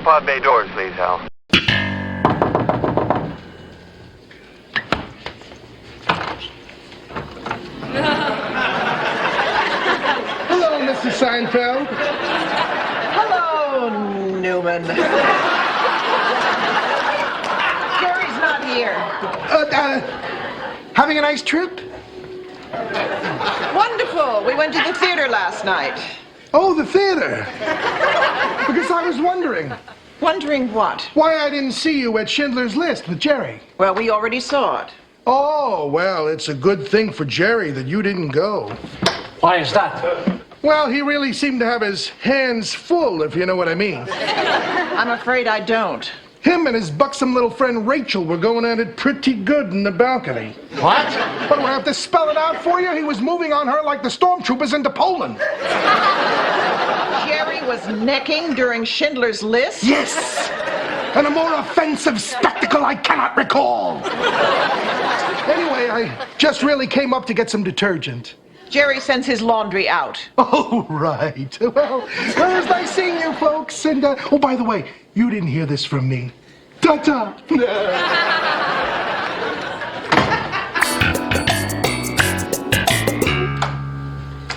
pod bay doors, please, Hal. Hello, Mr. Seinfeld. Hello, Newman. Jerry's not here. Having a nice trip? Wonderful. We went to the theater last night. Oh, the theater. Because I was wondering Wondering what? why I didn't see you at Schindler's List with Jerry. Well, we already saw it. Oh, well, it's a good thing for Jerry that you didn't go. Why is that? Well, he really seemed to have his hands full, if you know what I mean. I'm afraid I don't. Him and his buxom little friend Rachel were going at it pretty good in the balcony. What? But do I have to spell it out for you? He was moving on her like the stormtroopers into Poland. Jerry was necking during Schindler's List? Yes! And a more offensive spectacle I cannot recall. Anyway, I just really came up to get some detergent. Jerry sends his laundry out. Oh, right. Well, it was nice seeing you folks. And, oh, by the way, you didn't hear this from me. Ta-ta.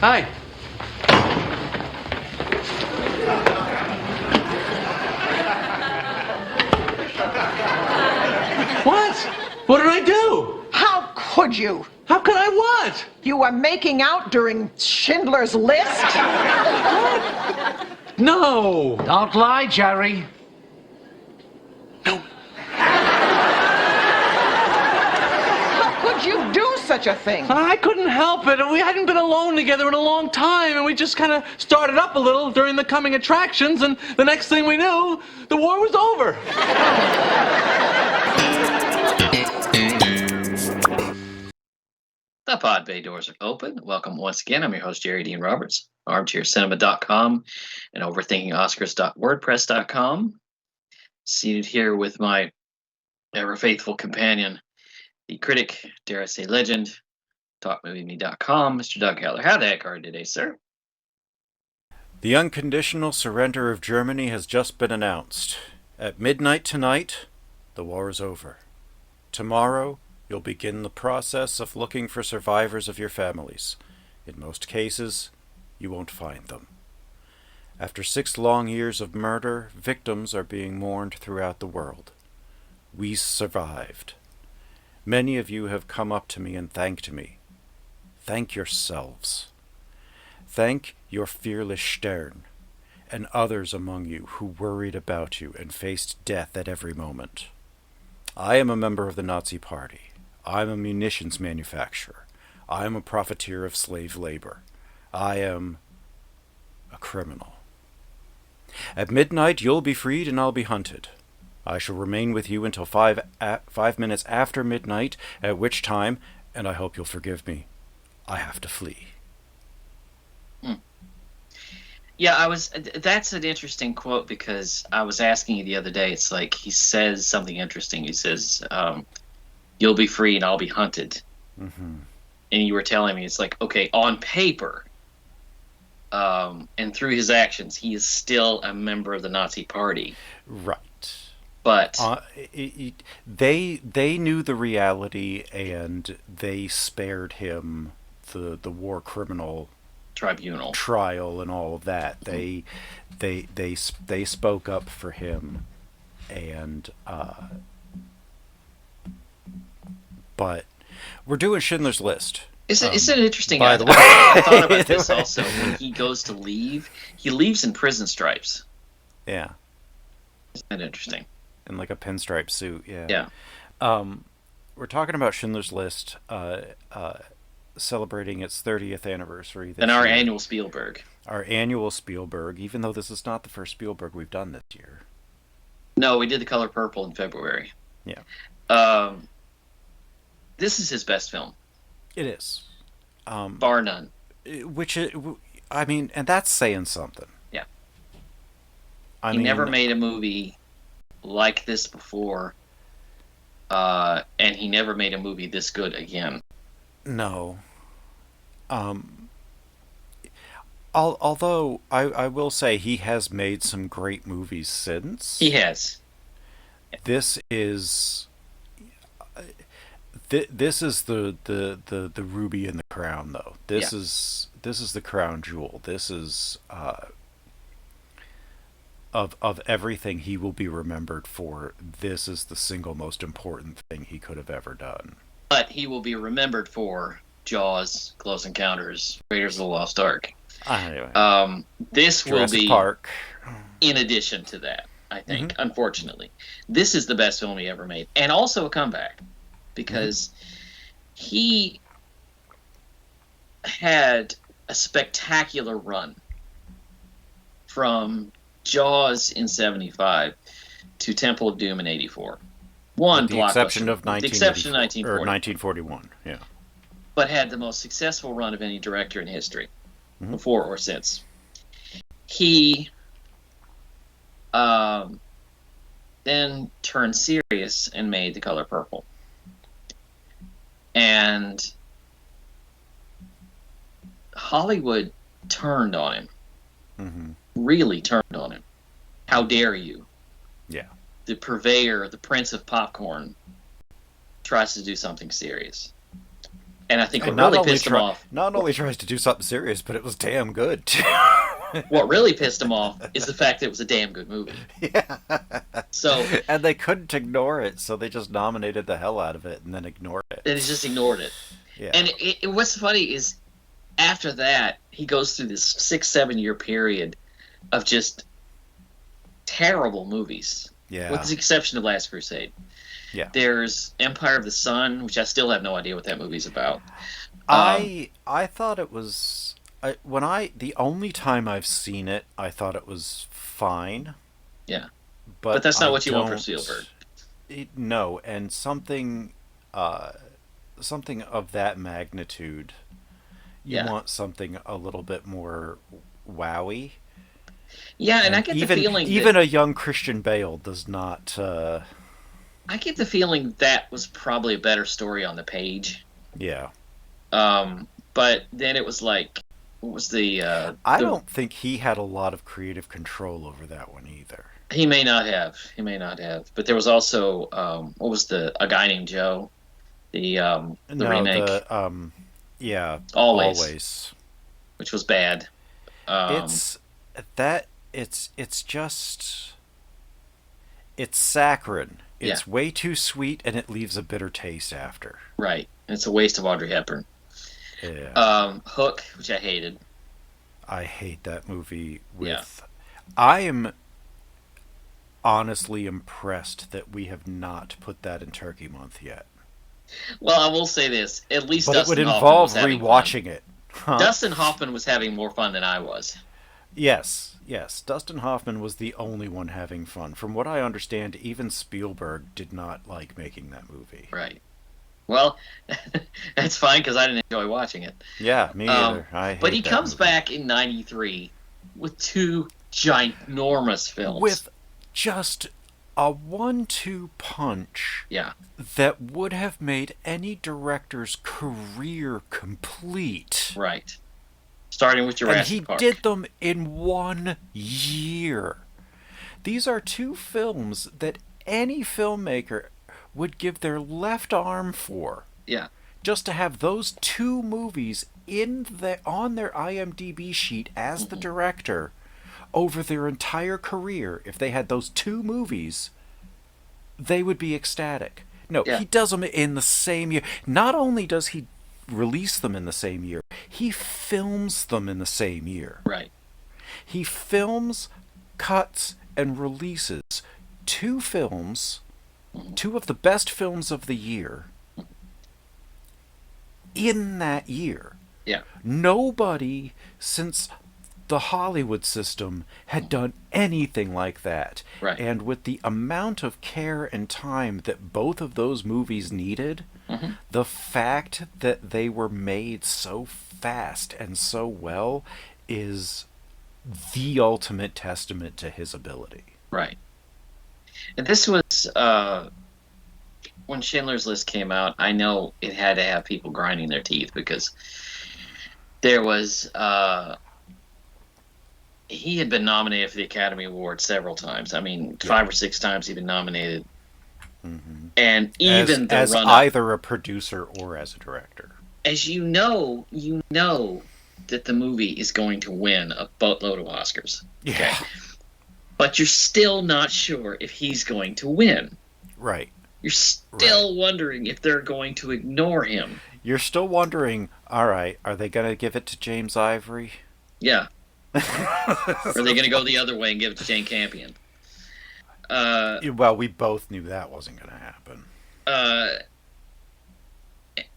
Hi. What? What did I do? How could you? How could I what? You were making out during Schindler's List? No. Don't lie, Jerry. How could you do such a thing? I couldn't help it. We hadn't been alone together in a long time, and we just kind of started up a little during the coming attractions, and the next thing we knew, the war was over. The pod bay doors are open. Welcome once again. I'm your host, Jerry Dean Roberts, armchaircinema.com and overthinkingoscars.wordpress.com. Seated here with my ever faithful companion, the critic, dare I say legend, talkmovieme.com, Mr. Doug Heller. How the heck are you today, sir? The unconditional surrender of Germany has just been announced. At midnight tonight, the war is over. Tomorrow, you'll begin the process of looking for survivors of your families. In most cases, you won't find them. After 6 long years of murder, victims are being mourned throughout the world. We survived. Many of you have come up to me and thanked me. Thank yourselves. Thank your fearless Stern and others among you who worried about you and faced death at every moment. I am a member of the Nazi Party. I'm a munitions manufacturer. I am a profiteer of slave labor. I am a criminal. At midnight, you'll be freed and I'll be hunted. I shall remain with you until 5 minutes after midnight, at which time, and I hope you'll forgive me, I have to flee. Yeah, that's an interesting quote because I was asking you the other day. It's like he says something interesting. He says, you'll be free and I'll be hunted. Mm-hmm. And you were telling me, it's like, okay, on paper, and through his actions, he is still a member of the Nazi Party. Right. But they knew the reality and they spared him the war criminal tribunal trial and all of that. They spoke up for him, and but we're doing Schindler's List. Isn't it interesting? By the way, I thought about this also. When he goes to leave, he leaves in prison stripes. Yeah. Isn't that interesting? In like a pinstripe suit, yeah. Yeah. We're talking about Schindler's List, celebrating its 30th anniversary this And our year. annual Spielberg. Our annual Spielberg, even though this is not the first Spielberg we've done this year. No, we did The Color Purple in February. Yeah. This is his best film. It is. Bar none. I mean, and that's saying something. Yeah. I He mean, never made a movie like this before, and he never made a movie this good again. No. Although I will say he has made some great movies He since. has. This is this is the ruby in the crown, though. Yeah. This is the crown jewel. This is of everything he will be remembered for. This is the single most important thing he could have ever done. But he will be remembered for Jaws, Close Encounters, Raiders of the Lost Ark. Anyway, This will Jurassic be Park. in addition to that, I think, unfortunately. This is the best film he ever made. And also a comeback. Because he had a spectacular run from Jaws in 75 to Temple of Doom in 84. One With the exception blockbuster. of The exception of 1940. 1940. Or 1941, yeah. But had the most successful run of any director in history, before or since. He then turned serious and made The Color Purple. And Hollywood turned on him. Really turned on him. How dare you? Yeah. The purveyor, the prince of popcorn, tries to do something serious. And I think what really pissed him off... Not only tries to do something serious, but it was damn good. What really pissed him off is the fact that it was a damn good movie. Yeah. So, and they couldn't ignore it, so they just nominated the hell out of it and then ignored it. and he just ignored it. Yeah. And what's funny is, after that, he goes through this 6-7 year period of just terrible movies. Yeah. With the exception of Last Crusade. Yeah. There's Empire of the Sun, which I still have no idea what that movie's about. I thought it was the only time I've seen it, I thought it was fine. Yeah. But that's not what you want from Spielberg. No, and something of that magnitude, you want something a little bit more wowy. Yeah, and I get the feeling even a young Christian Bale does not. I get the feeling that was probably a better story on the page. Yeah. But then it was like, what was the? I don't think he had a lot of creative control over that one either. He may not have. But there was also what was A Guy Named Joe, the remake. Always, which was bad. It's saccharine. It's way too sweet, and it leaves a bitter taste after. Right. And it's a waste of Audrey Hepburn. Yeah. Hook, which I hated. I hate that movie. I am honestly impressed that we have not put that in Turkey Month yet. Well, I will say this: at least, but Dustin it would involve Hoffman was rewatching it. Huh? Dustin Hoffman was having more fun than I was. Yes. Dustin Hoffman was the only one having fun. From what I understand, even Spielberg did not like making that movie. Right. Well, that's fine because I didn't enjoy watching it. Yeah, me either. But he comes back in '93 with two ginormous films. With just a 1-2 punch. Yeah. That would have made any director's career complete. Right. Starting with Jurassic Park. And he did them in 1 year. These are two films that any filmmaker would give their left arm for. Yeah. Just to have those two movies on their IMDb sheet as the director over their entire career. If they had those two movies, they would be ecstatic. No, he does them in the same year. Not only does he release them in the same year, he films them in the same year. Right. He films, cuts, and releases two films, two of the best films of the year, in that year. Yeah. Nobody since the Hollywood system had done anything like that. Right. And with the amount of care and time that both of those movies needed, the fact that they were made so fast and so well is the ultimate testament to his ability. Right. And this was when Schindler's List came out. I know it had to have people grinding their teeth because there was he had been nominated for the Academy Award several times. I mean, 5 or 6 times he'd been nominated. Mm-hmm. And even as run-up, either a producer or as a director. as you know that the movie is going to win a boatload of Oscars. Yeah. Okay? But you're still not sure if he's going to win. Right. You're still wondering if they're going to ignore him. You're still wondering, all right, are they going to give it to James Ivory? Yeah. Or are they going to go the other way and give it to Jane Campion? Well, we both knew that wasn't going to happen.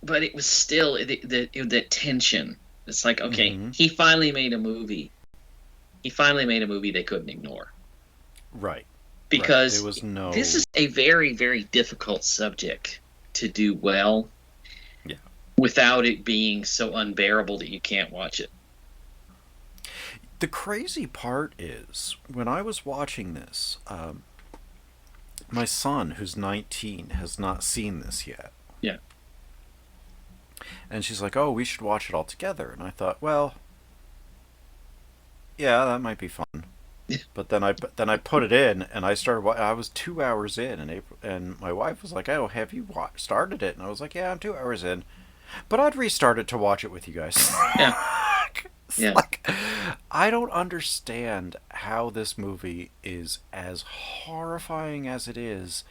But it was still the tension. It's like, okay, he finally made a movie. He finally made a movie they couldn't ignore. Right. Because There was no... this is a very, very difficult subject to do well without it being so unbearable that you can't watch it. The crazy part is, when I was watching this, my son, who's 19, has not seen this yet. Yeah. And she's like, oh, we should watch it all together. And I thought, well, yeah, that might be fun. But then I put it in, and I was 2 hours in, and my wife was like, oh, have you started it? And I was like, yeah, I'm 2 hours in. But I'd restart it to watch it with you guys. Yeah. Yeah. Like, I don't understand how this movie is as horrifying as it is,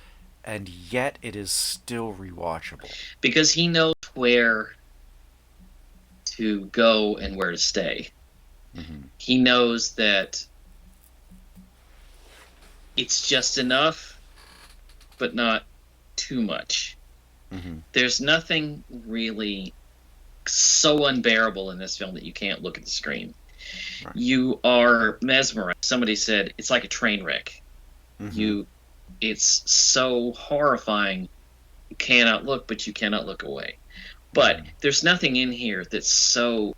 and yet it is still rewatchable. Because he knows where to go and where to stay. Mm-hmm. He knows that it's just enough, but not too much. Mm-hmm. There's nothing really so unbearable in this film that you can't look at the screen. Right. You are mesmerized. Somebody said it's like a train wreck. Mm-hmm. It's so horrifying. You cannot look, but you cannot look away. But there's nothing in here that's so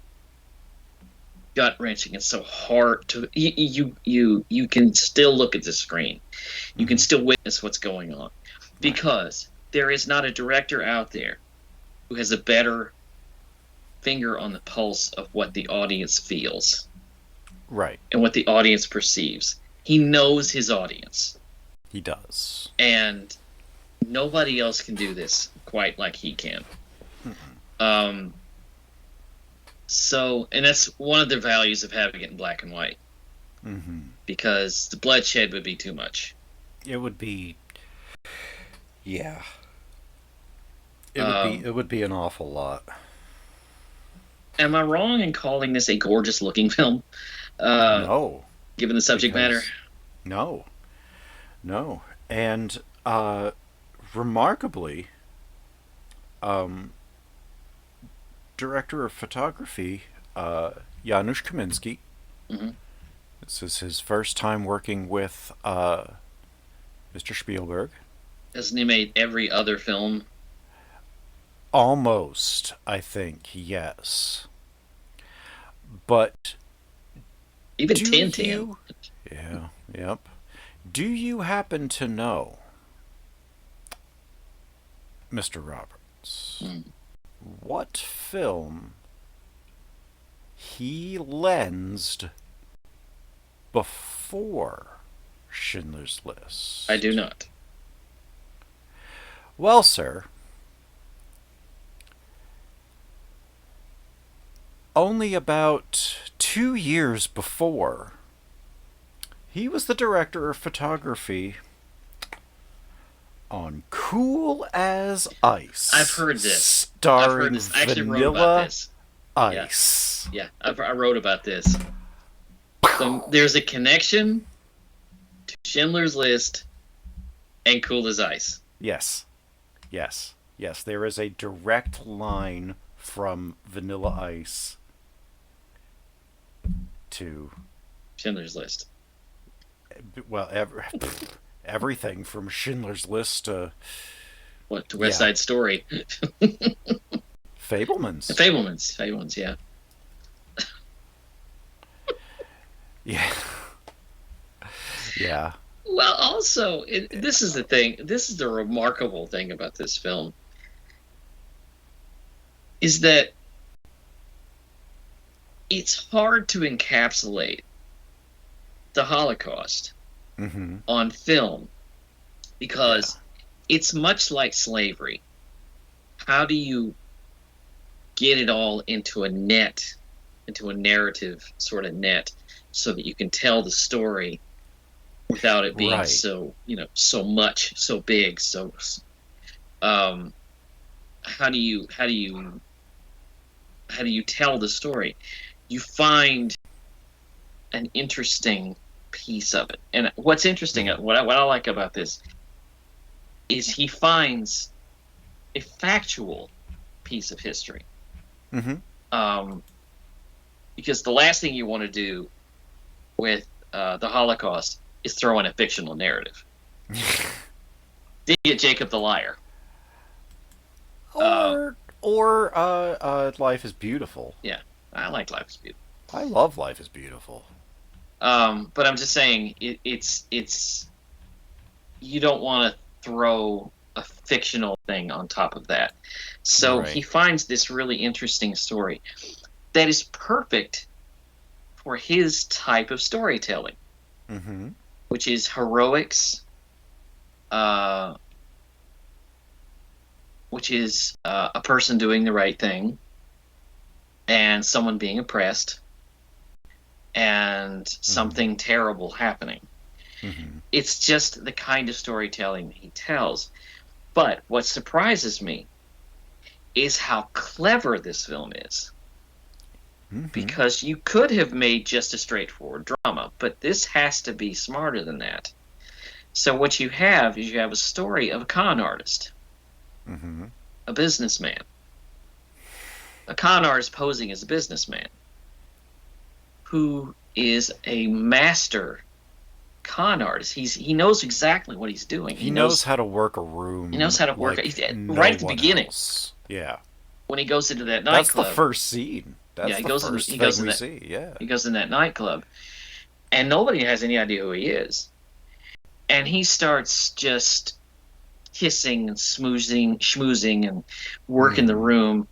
gut-wrenching and so hard to you can still look at the screen. You can still witness what's going on, because there is not a director out there who has a better finger on the pulse of what the audience feels, right, and what the audience perceives. He knows his audience. He does, and nobody else can do this quite like he can. So, and that's one of the values of having it in black and white, because the bloodshed would be too much. It would be, yeah. It would be an awful lot. Am I wrong in calling this a gorgeous-looking film? No. Given the subject matter? No. And remarkably, director of photography, Janusz Kaminski. This is his first time working with Mr. Spielberg. Hasn't he made every other film? Almost, I think, yes. But even Tintin. Yeah, yep. Do you happen to know, Mr. Roberts, what film he lensed before Schindler's List? I do not. Well, sir, only about 2 years before, he was the director of photography on Cool as Ice. I've heard this. Starring I actually wrote about Vanilla this. Ice. Yeah, I wrote about this. So there's a connection to Schindler's List and Cool as Ice. Yes. There is a direct line from Vanilla Ice to Schindler's List. Well, everything from Schindler's List to To West Side Story. Fabelmans. Fabelmans, yeah. Yeah. Well, also, this is the thing. This is the remarkable thing about this film. Is that it's hard to encapsulate the Holocaust Mm-hmm. on film because it's much like slavery. How do you get it all into a net, into a narrative sort of net, so that you can tell the story without it being Right. so, so much, so big, so um how do you tell the story? You find an interesting piece of it. And what's interesting, what I like about this is he finds a factual piece of history. Mm-hmm. Because the last thing you want to do with the Holocaust is throw in a fictional narrative. Then you get Jacob the Liar. Or Life is Beautiful. Yeah, I like Life is Beautiful. I love Life is Beautiful. But I'm just saying, it's you don't want to throw a fictional thing on top of that. So Right. he finds this really interesting story that is perfect for his type of storytelling, Mm-hmm. which is heroics, which is a person doing the right thing and someone being oppressed and something terrible happening. Mm-hmm. It's just the kind of storytelling he tells. But what surprises me is how clever this film is. Mm-hmm. Because you could have made just a straightforward drama, but this has to be smarter than that. So what you have is you have a story of a con artist, Mm-hmm. a businessman, a con artist posing as a businessman who is a master con artist. He knows exactly what he's doing. He knows how to work a room. He knows how to work like it. no Right at the one beginning. else. Yeah. When he goes into that That's the nightclub. first scene. That's Yeah, he the goes in- first he thing goes in we that- see. Yeah. He goes in that nightclub, and nobody has any idea who he is. And he starts just kissing and schmoozing and working the room.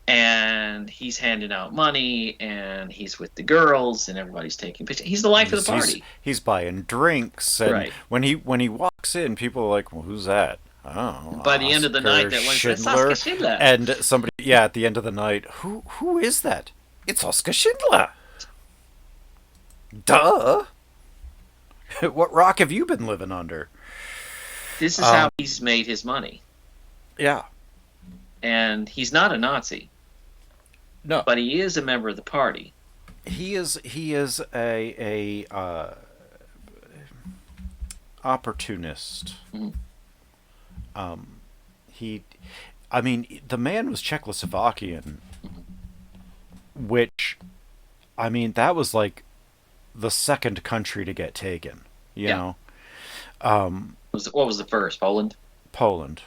And he's handing out money, and he's with the girls, and everybody's taking pictures. He's the life of the party. He's buying drinks, and Right. when he walks in, people are like, "Well, who's that?" Oh, By the end of the Oscar night, that one's Schindler. Oscar Schindler. And somebody, yeah, at the end of the night, who is that? It's Oscar Schindler. Duh. What rock have you been living under? This is how he's made his money. Yeah. And he's not a Nazi, No. but he is a member of the party. He is a opportunist. Mhm. I mean, the man was Czechoslovakian, which, I mean, that was like the second country to get taken. You Yeah. know, What was the first? Poland? Poland.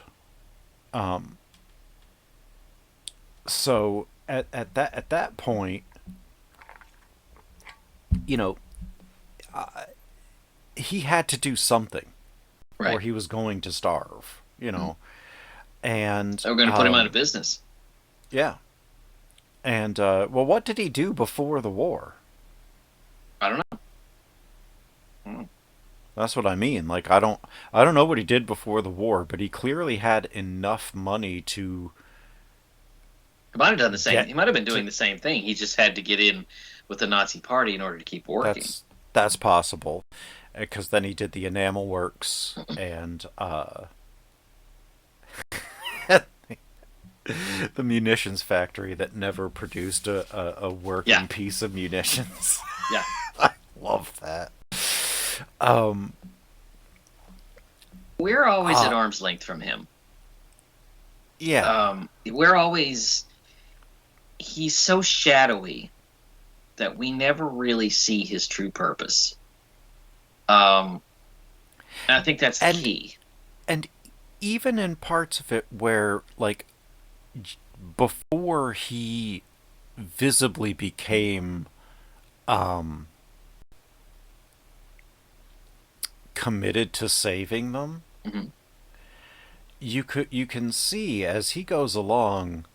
So at that point, you know, he had to do something, Right. or he was going to starve. You know, and So we're going to put him out of business. Yeah. And well, what did he do before the war? I don't know. That's what I mean. Like, I don't know what he did before the war, but he clearly had enough money to. He might have done the same. Yeah. He might have been doing the same thing. He just had to get in with the Nazi party in order to keep working. That's possible, because then he did the enamel works and the munitions factory that never produced a working piece of munitions. Yeah. I love that. We're always at arm's length from him. Yeah. We're always. He's so shadowy that we never really see his true purpose. And I think that's the key. And even in parts of it where, like, before he visibly became committed to saving them, Mhm. you can see as he goes along,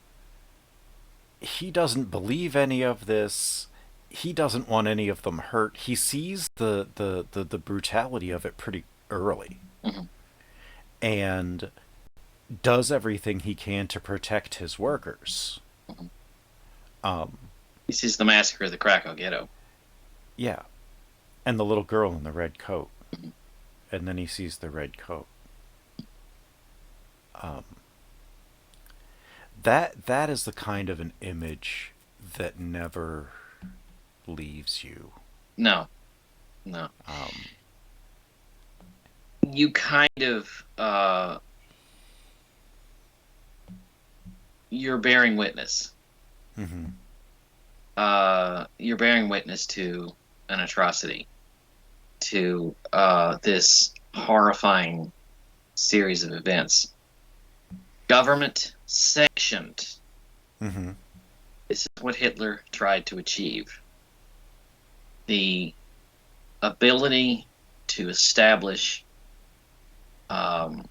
he doesn't believe any of this. he doesn't want any of them hurt. He sees the brutality of it pretty early, Hmm. and does everything he can to protect his workers. Hmm. Um, He sees the massacre of the Krakow ghetto. yeah, and the little girl in the red coat, Mhm. and then he sees the red coat. Um, that is the kind of an image that never leaves you. No, no. Um, You kind of you're bearing witness. hmm You're bearing witness to an atrocity, to this horrifying series of events. Government sanctioned. hmm This is what Hitler tried to achieve. The ability to establish um,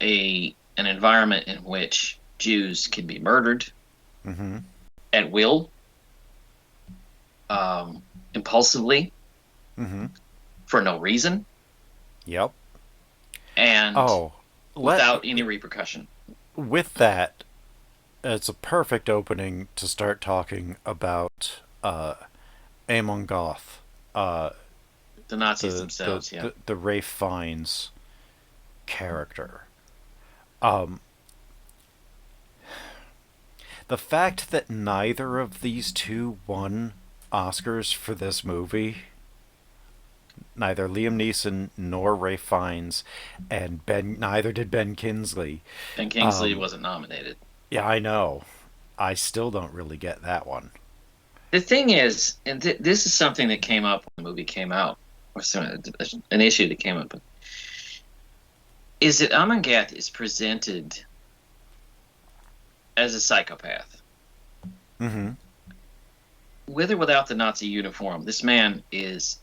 an environment in which Jews can be murdered hmm at will, impulsively, hmm for no reason, Yep. and Oh, without any repercussion. with that, it's a perfect opening to start talking about Amon Goth, uh, The Nazis the the themselves, yeah. the Rafe Fiennes character. Um, the fact that neither of these two won Oscars for this movie, neither Liam Neeson nor Rafe Fiennes, and neither did Ben Kingsley. Ben Kingsley wasn't nominated. Yeah, I know. I still don't really get that one. The thing is, and this is something that came up when the movie came out, or an issue that came up, is that Amangath is presented as a psychopath. Mm-hmm. With or without the Nazi uniform, this man is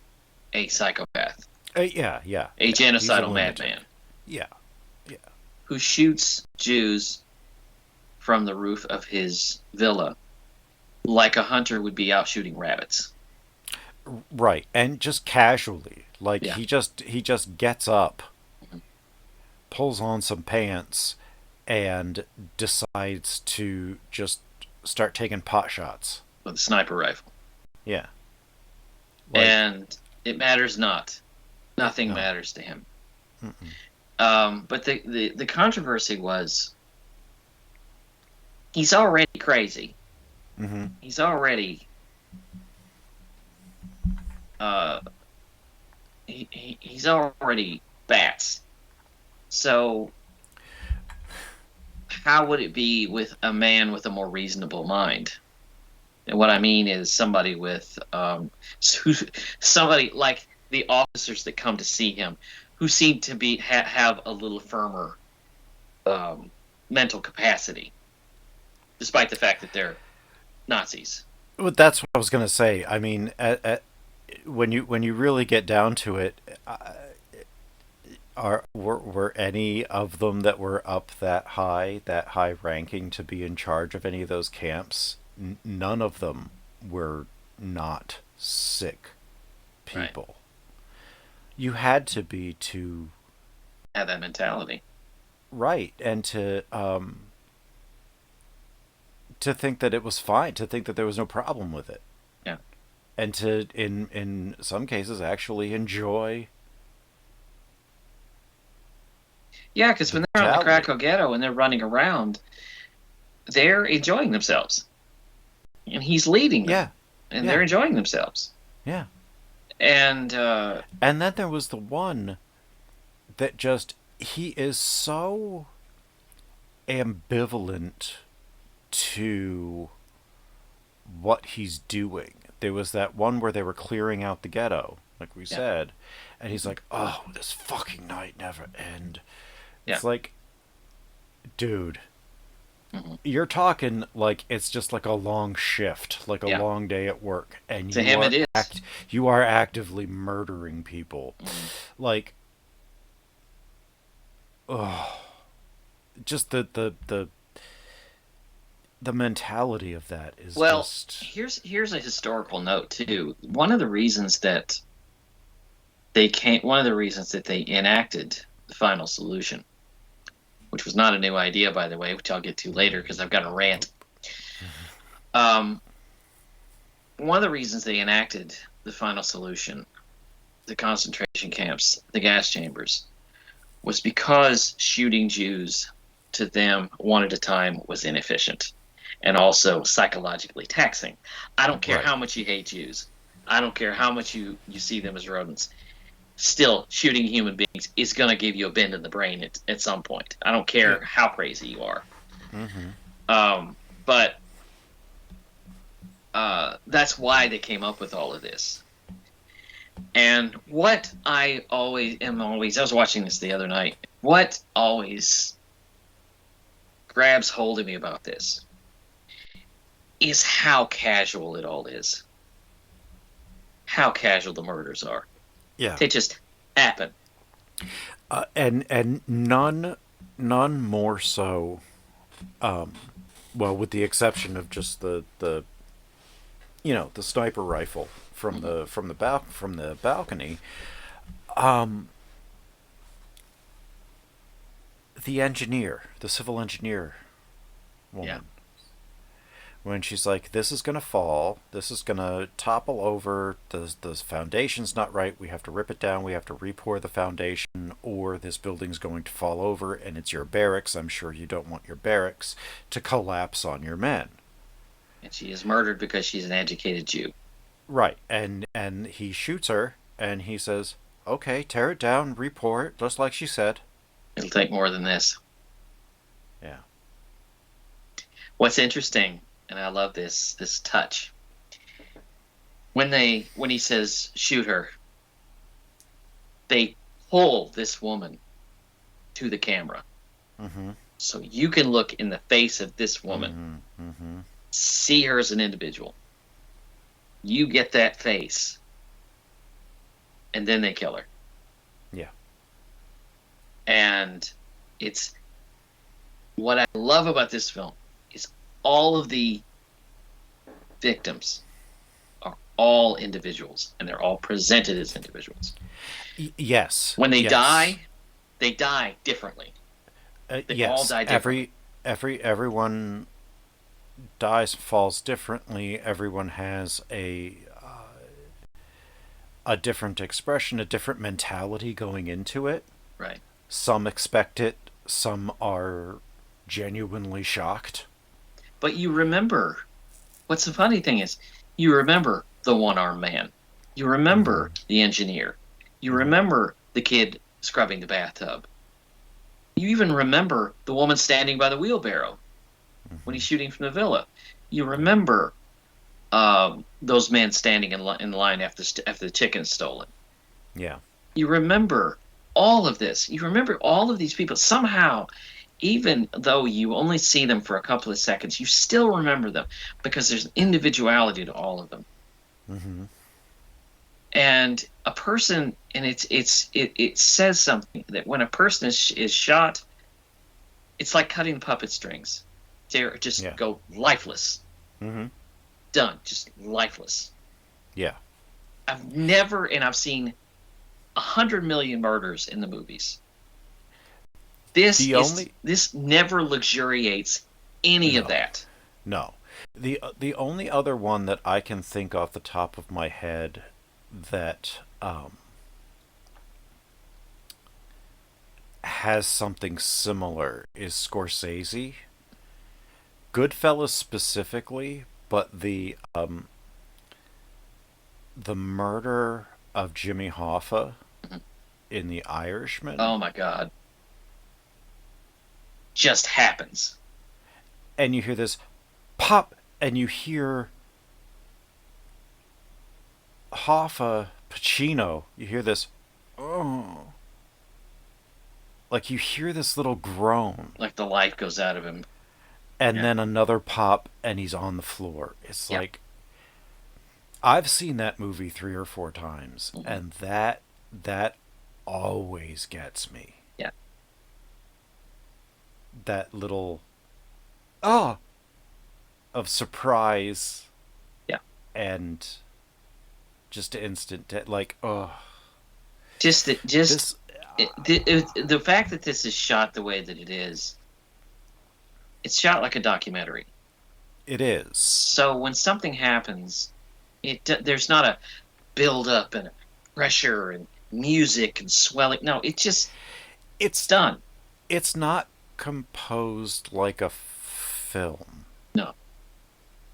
a psychopath, Yeah, yeah. a yeah. genocidal madman Yeah, yeah. who shoots Jews from the roof of his villa like a hunter would be out shooting rabbits. Right, and just casually, like Yeah. he just gets up, pulls on some pants, and decides to just start taking pot shots. With a sniper rifle. Yeah. Like, And it matters not. Nothing No. matters to him. mm-mm. But the controversy was he's already crazy. Mm-hmm. He's already he's already bats. So how would it be with a man with a more reasonable mind? And what I mean is somebody with somebody like the officers that come to see him, who seem to be have a little firmer mental capacity, despite the fact that they're Nazis. Well, that's what I was gonna say. I mean, when you really get down to it, were any of them that were up that high ranking to be in charge of any of those camps? None of them were not sick people. Right. You had to be to Have that mentality. right, and to think that it was fine, to think that there was no problem with it, Yeah. and to in some cases actually enjoy. Yeah, because when they're out in the Brutality. Krakow ghetto and they're running around, they're enjoying themselves, and he's leading them, Yeah, and yeah. they're enjoying themselves. yeah. And And then there was the one that just, he is so ambivalent to what he's doing. There was that one where they were clearing out the ghetto, like we Yeah. said, and he's like, "Oh, this fucking night never end." It's Yeah. like, dude, Mhm. you're talking like it's just like a long shift, like a Yeah. long day at work, and To you him are it is. you are actively murdering people. Mhm. Like, oh, just the the mentality of that is Well, just here's a historical note too. One of the reasons that they enacted the final solution, which was not a new idea, by the way, which I'll get to later because I've got a rant. One of the reasons they enacted the final solution, the concentration camps, the gas chambers, was because shooting Jews to them one at a time was inefficient and also psychologically taxing. I don't care Right. how much you hate Jews. I don't care how much you see them as rodents. Still, shooting human beings is going to give you a bend in the brain at some point. I don't care how crazy you are. But that's why they came up with all of this. And what I was watching this the other night, what always grabs hold of me about this is how casual it all is. How casual the murders are. yeah. They just happen. And none more so. Well, with the exception of just the sniper rifle from the balcony. The civil engineer woman. Yeah. When she's like, this is going to fall, this is going to topple over, the foundation's not right, we have to rip it down, we have to re-pour the foundation, or this building's going to fall over, and it's your barracks, I'm sure you don't want your barracks to collapse on your men. And she is murdered because she's an educated Jew. Right, and he shoots her, and he says, okay, tear it down, re-pour it, just like she said. It'll take more than this. Yeah. What's interesting, and I love this touch, when he says shoot her, they pull this woman to the camera, so you can look in the face of this woman, see her as an individual. You get that face, and then they kill her. Yeah. And it's what I love about this film is all of the victims are all individuals, and they're all presented as individuals. Yes. When they yes. die, they die differently. They all Yes. die differently. Everyone falls differently. Everyone has a different expression, a different mentality going into it. Right. Some expect it. Some are genuinely shocked. But you remember, what's the funny thing is, you remember the one-armed man. You remember the engineer. You remember the kid scrubbing the bathtub. You even remember the woman standing by the wheelbarrow when he's shooting from the villa. You remember those men standing in line after the chicken's stolen. Yeah. You remember all of this. You remember all of these people. Somehow, even though you only see them for a couple of seconds, you still remember them because there's individuality to all of them. And a person, and it says something that when a person is shot, it's like cutting puppet strings. They just go lifeless. Done, just lifeless. Yeah. I've seen 100 million murders in the movies. This never luxuriates any of that. No. The only other one that I can think off the top of my head that has something similar is Scorsese. Goodfellas specifically, but the murder of Jimmy Hoffa in The Irishman. Oh my God. Just happens. And you hear this pop, and you hear Hoffa, Pacino, you hear this, oh. Like you hear this little groan. Like the life goes out of him. And then another pop, and he's on the floor. It's like, I've seen that movie 3 or 4 times, and that always gets me. Yeah. That little, of surprise. Yeah. And just instant, like, oh. The fact that this is shot the way that it is, it's shot like a documentary. It is. So when something happens, there's not a build up and pressure and music and swelling. No, it's done. It's not composed like a film. No.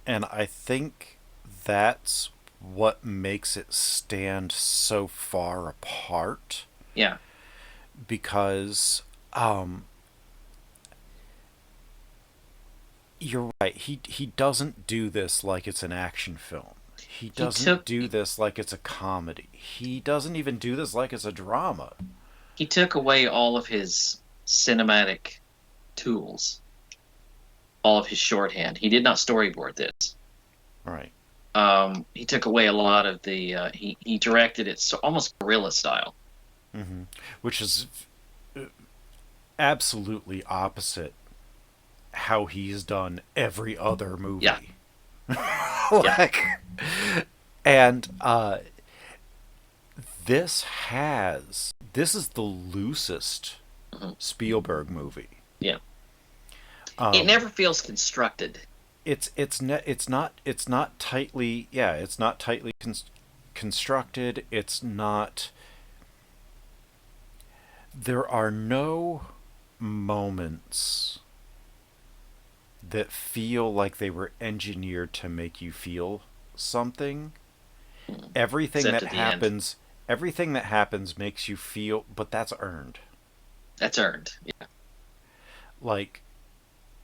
And I think that's what makes it stand so far apart. Yeah. Because you're right. He doesn't do this like it's an action film. He doesn't do this like it's a comedy. He doesn't even do this like it's a drama. He took away all of his cinematic tools, all of his shorthand. He did not storyboard this. Right. He took away a lot of the. He directed it almost guerrilla style. Mm-hmm. Which is absolutely opposite how he's done every other movie. Yeah. And this is the loosest Spielberg movie. Yeah. It never feels constructed. It's not tightly constructed. It's not. There are no moments that feel like they were engineered to make you feel something. Everything that happens makes you feel, but that's earned. That's earned. Yeah. Like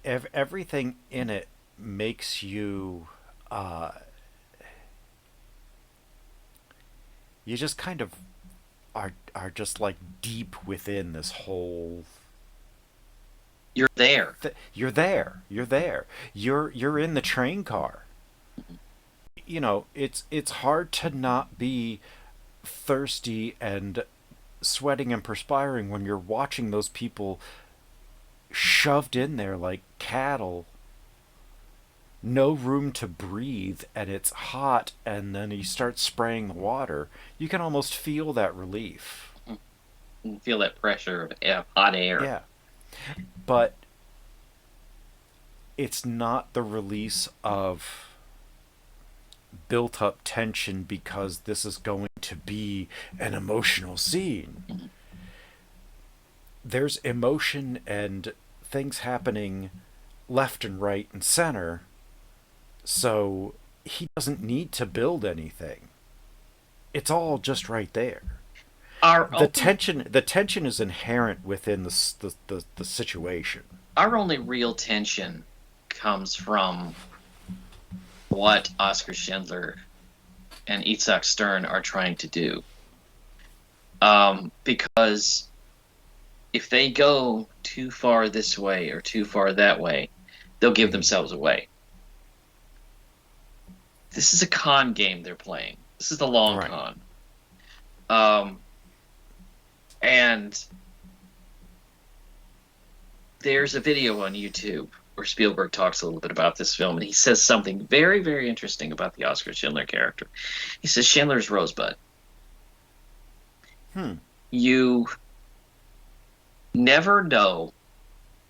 everything in it makes you you just kind of are just like deep within this whole. You're there. You're there. You're in the train car. You know, it's hard to not be thirsty and sweating and perspiring when you're watching those people shoved in there like cattle. No room to breathe, and it's hot, and then he starts spraying the water. You can almost feel that relief. You can feel that pressure of hot air. Yeah. But it's not the release of built up tension because this is going to be an emotional scene. There's emotion and things happening left and right and center, so he doesn't need to build anything. It's all just right there. The tension is inherent within the situation. Our only real tension comes from what Oskar Schindler and Itzhak Stern are trying to do. Because if they go too far this way or too far that way, they'll give themselves away. This is a con game they're playing. This is the long con. And there's a video on YouTube where Spielberg talks a little bit about this film, and he says something very, very interesting about the Oskar Schindler character. He says Schindler's Rosebud. You never know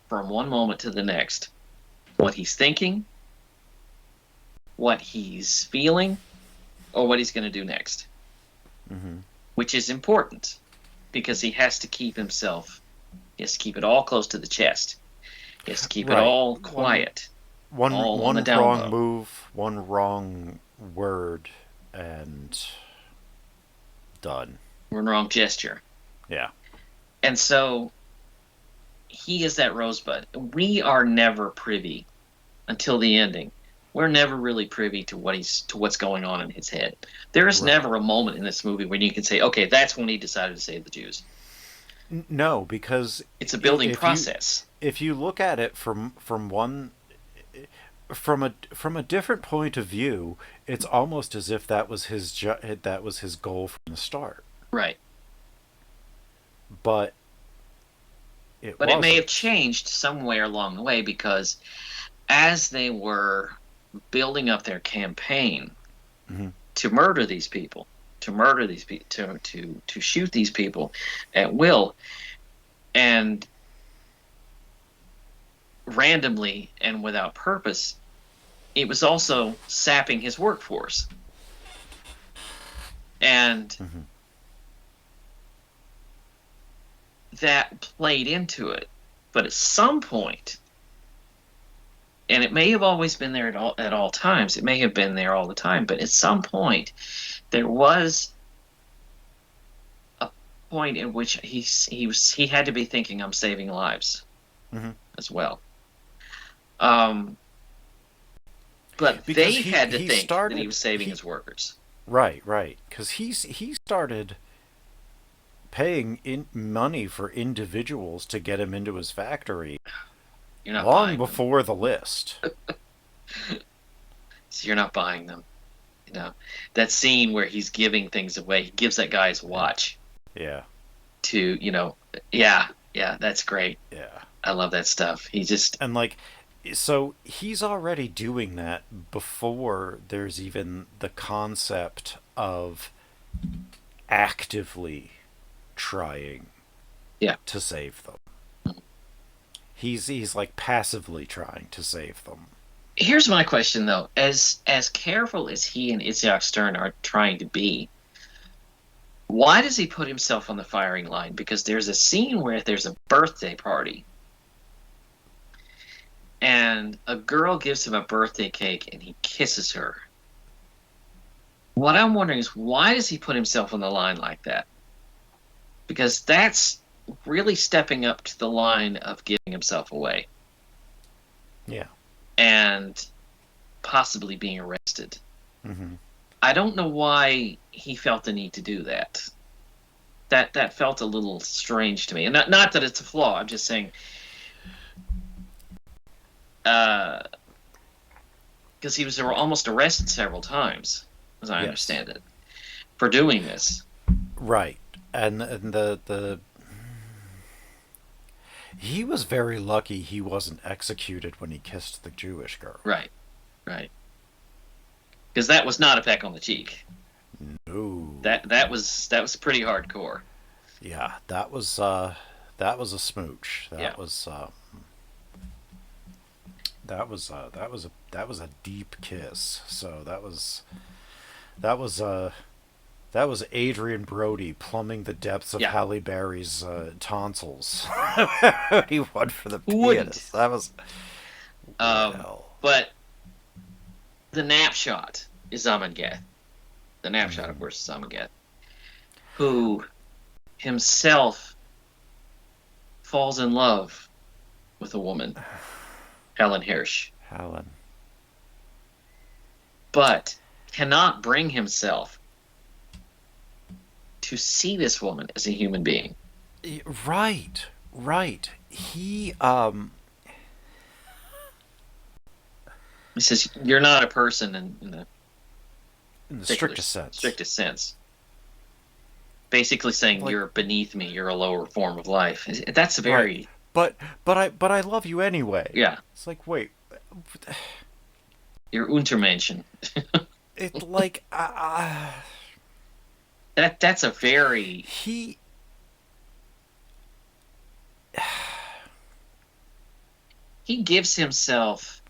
from one moment to the next what he's thinking, what he's feeling, or what he's going to do next. Which is important because he has to keep himself, he has to keep it all close to the chest. He has to keep it all quiet. One on the wrong move, one wrong word, and done. One wrong gesture. Yeah. And so he is that Rosebud. We are never privy until the ending. We're never really privy to what's going on in his head. There is never a moment in this movie when you can say, okay, that's when he decided to save the Jews. No, because it's a building process. If you look at it from a different point of view, it's almost as if that was his goal from the start. Right. But it may have changed somewhere along the way because as they were building up their campaign Mm-hmm. to murder these people, to shoot these people at will, and randomly and without purpose, it was also sapping his workforce. And Mm-hmm. that played into it. But at some point, and it may have always been there at all times, it may have been there all the time, but at some point, there was a point in which he had to be thinking, I'm saving lives Mm-hmm. as well. But Because they had to he think that he started was saving his workers. right, because he started paying money for individuals to get him into his factory You're not long buying them. before the list. So you're not buying them. That scene where he's giving things away, he gives that guy his watch Yeah, to, yeah, that's great. yeah. I love that stuff. He just, And like, so he's already doing that before there's even the concept of actively trying Yeah. to save them. He's like passively trying to save them. here's my question though. As careful as he and Itzhak Stern are trying to be, why does he put himself on the firing line? Because there's a scene where there's a birthday party, and a girl gives him a birthday cake, and he kisses her. What I'm wondering is, why does he put himself on the line like that? Because that's really stepping up to the line of giving himself away Yeah. and possibly being arrested. Mm-hmm. I don't know why he felt the need to do that. That felt a little strange to me. And not that it's a flaw, I'm just saying, because he was almost arrested several times, as I Yes. understand it, for doing this. Right. And the he was very lucky he wasn't executed when he kissed the Jewish girl. Right. Because that was not a peck on the cheek. No. That was pretty hardcore. Yeah, that was a smooch. Yeah. That was a deep kiss. So that was Adrian Brody plumbing the depths of Yeah. Halle Berry's tonsils. He won for the Who wouldn't? pianist. That was well. But the nap shot is Zamangeth. The nap shot, of course, is Zamangeth, who himself falls in love with a woman, Helen Hirsch, Helen. but cannot bring himself to see this woman as a human being. Right. He He says, "You're not a person in the in the particular strictest sense. Basically saying, Like- you're beneath me. You're a lower form of life. That's very But I love you anyway. yeah. It's like, wait, You're Untermenschen. it's like That's a very he he gives himself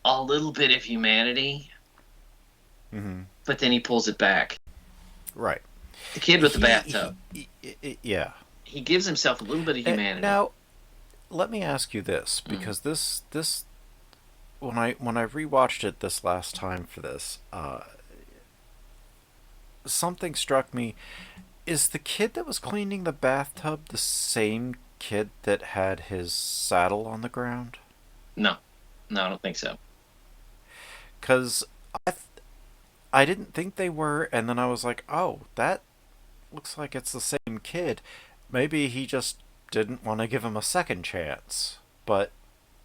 a little bit of humanity, Mhm. but then he pulls it back. Right. The kid with the bathtub. Yeah. He gives himself a little bit of humanity. Now, let me ask you this, because this when I rewatched it this last time for this, something struck me. Is the kid that was cleaning the bathtub the same kid that had his saddle on the ground? No, I don't think so. Because I didn't think they were, and then I was like, oh, that looks like it's the same kid. Maybe he just didn't want to give him a second chance, but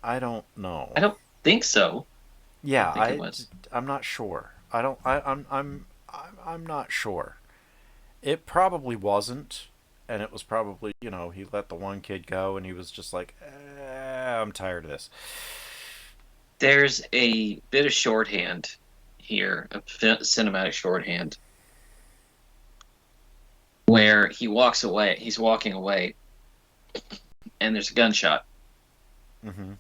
I don't know. I don't think so. Yeah, think it was. I'm not sure. I'm not sure. It probably wasn't, and it was probably, he let the one kid go, and he was just like, I'm tired of this. There's a bit of shorthand here, a cinematic shorthand, where he walks away. He's walking away, and there's a gunshot. Mm-hmm.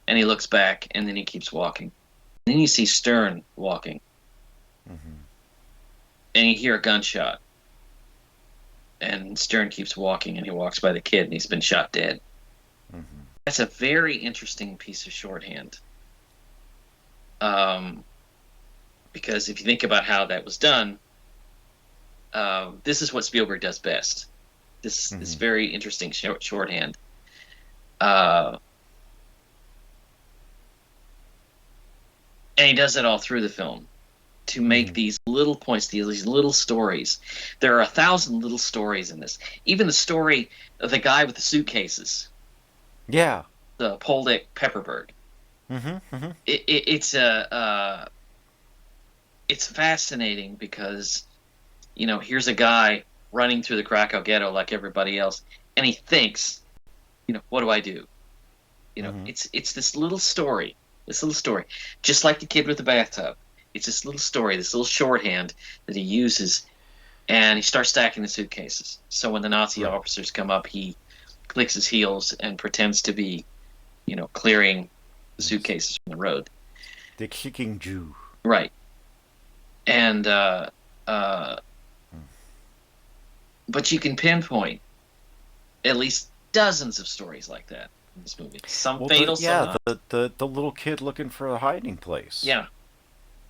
And he looks back, and then he keeps walking. And then you see Stern walking. Mm-hmm. And you hear a gunshot. And Stern keeps walking, and he walks by the kid, and he's been shot dead. Mm-hmm. That's a very interesting piece of shorthand. Because if you think about how that was done, this is what Spielberg does best. This very interesting shorthand. And he does it all through the film to make these little points, these little stories. There are 1,000 little stories in this. Even the story of the guy with the suitcases. Yeah. The Poldick Pepperberg. Mm-hmm. Mm-hmm. It's fascinating because, here's a guy running through the Krakow ghetto like everybody else, and he thinks, what do I do? It's this little story, just like the kid with the bathtub. It's this little story, this little shorthand that he uses, and he starts stacking the suitcases. So when the Nazi officers come up, he clicks his heels and pretends to be, clearing the suitcases from the road. The kicking Jew. Right. And, but you can pinpoint at least dozens of stories like that in this movie. Some fatal, some not. The little kid looking for a hiding place. Yeah.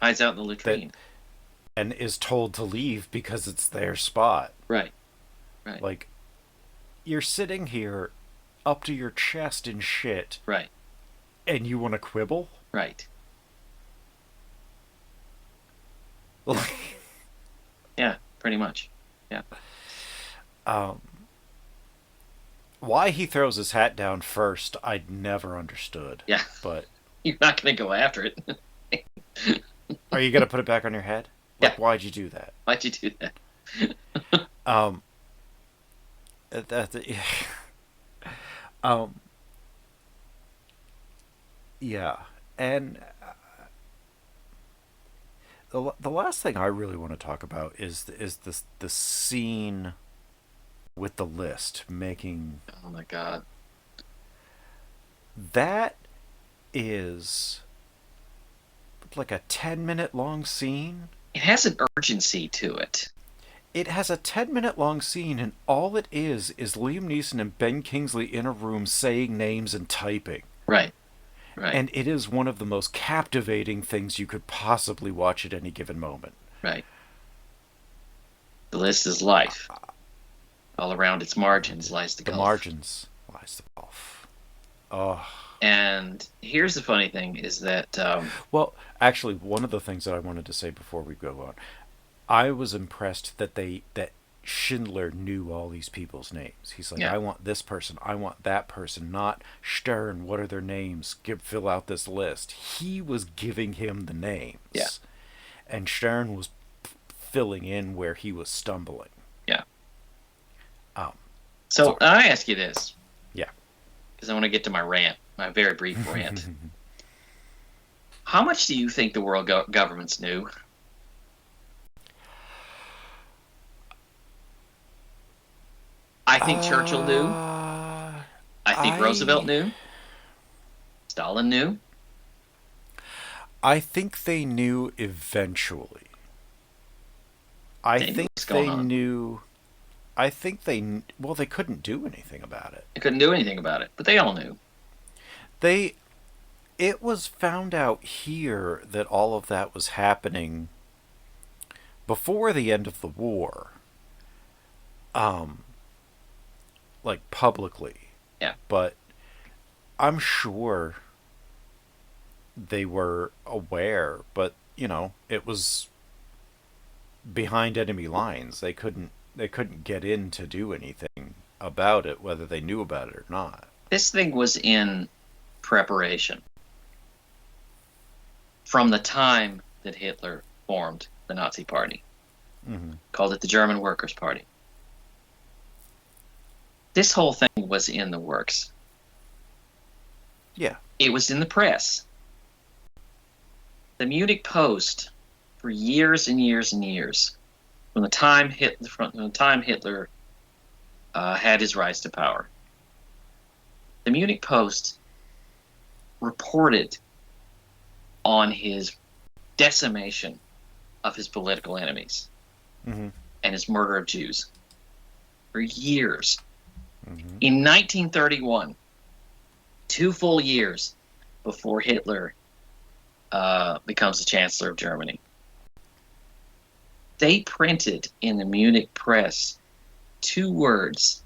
Hides out in the latrine. And is told to leave because it's their spot. Right. Like, you're sitting here up to your chest in shit. Right. And you want to quibble? Right. Yeah, pretty much. Yeah. Why he throws his hat down first, I'd never understood. Yeah. But you're not going to go after it. Are you going to put it back on your head? Like, Yeah. why'd you do that? Why'd you do that? Yeah, and the last thing I really want to talk about is the scene with the list making. Oh my God. That is like a 10-minute long scene. It has an urgency to it. It has a 10-minute long scene, and all it is Liam Neeson and Ben Kingsley in a room saying names and typing. Right. Right. And it is one of the most captivating things you could possibly watch at any given moment. Right. The list is life. All around its margins lies the gulf. The margins lies the gulf. Oh. And here's the funny thing is that... well, actually, one of the things that I wanted to say before we go on, I was impressed that Schindler knew all these people's names. He's like, I want this person, I want that person, not Stern, what are their names? Fill out this list. He was giving him the names. Yeah. And Stern was filling in where he was stumbling. Yeah. So I ask you this. Yeah. Because I want to get to my rant, my very brief rant. How much do you think the world governments knew? I think Churchill knew. I think Roosevelt knew. Stalin knew. I think they knew eventually. I think they knew. Well, they couldn't do anything about it. They couldn't do anything about it, but they all knew. It was found out here that all of that was happening before the end of the war. Like publicly. Yeah. But I'm sure they were aware, but it was behind enemy lines. They couldn't get in to do anything about it, whether they knew about it or not. This thing was in preparation from the time that Hitler formed the Nazi Party. Mm-hmm. Called it the German Workers' Party. This whole thing was in the works. Yeah. It was in the press. The Munich Post, for years and years and years, from the time Hitler had his rise to power, the Munich Post reported on his decimation of his political enemies Mm-hmm. and his murder of Jews for years. Mm-hmm. In 1931, 2 full years before Hitler becomes the Chancellor of Germany, they printed in the Munich press 2 words: